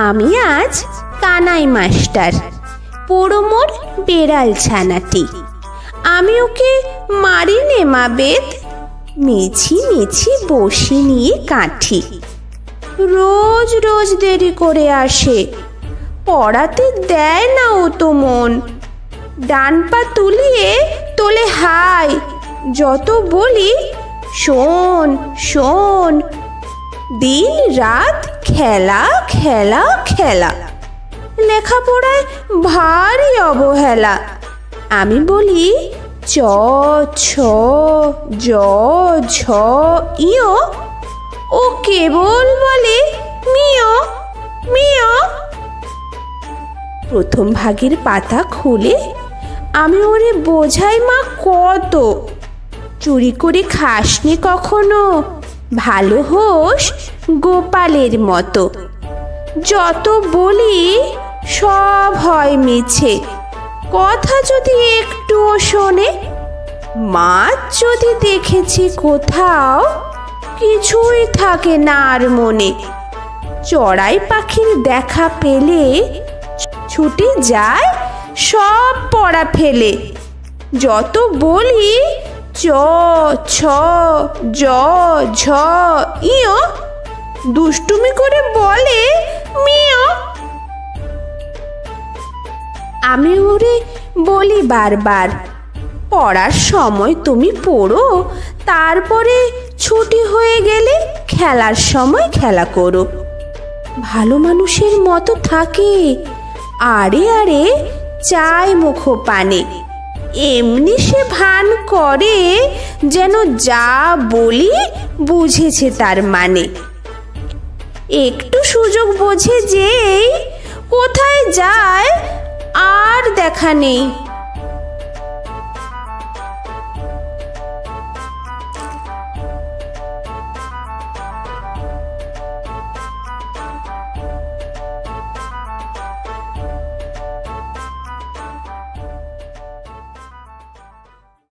আমি আজ কানাই মাস্টার, পোড়ো মোর বেড়াল ছানাটি। আমি ওকে মারি নে মা বেদ, মিছি মিছি বসি নিয়ে কাঠি। রোজ রোজ দেরি করে আসে, পড়াতে দেয় না ও তো মন। ডান পা তুলিয়ে তোলে হাই, যত বলি শোন শোন। দিন রাত খেলা খেলা খেলা, লেখাপড়ায় ভারী অবহেলা। আমি বলি চ ছ জ ঝ ইয়, ও কেবল বলে মিয় মিয়। প্রথম ভাগের পাতা খুলে আমি ওরে বোঝাই মা কত, চুরি করে খাসনি কখনো, ভালো হোস গোপালের মতো। যত বলি সব হয় মিছে, কথা যদি একটুও শোনে। মাছ যদি দেখেছি কোথাও, কিছুই থাকে না আর মনে। চড়াই পাখির দেখা পেলে ছুটে যায় সব পড়া ফেলে। যত বলি চ ছ জ ঝ ইয়, দুষ্টুমি করে বলে মিয়। আমি ওরে বলি বারবার, পড়ার সময় তুমি পড়ো, তারপরে ছুটি হয়ে গেলে খেলার সময় খেলা করো। ভালো মানুষের মতো থাকে, আড়ে আড়ে চায় মুখ পানে। এমনি সে ভান করে যেন যা বলি বুঝেছে তার মানে। একটু সুযোগ বোঝে যেই, কোথায় যায় আর দেখা নেই।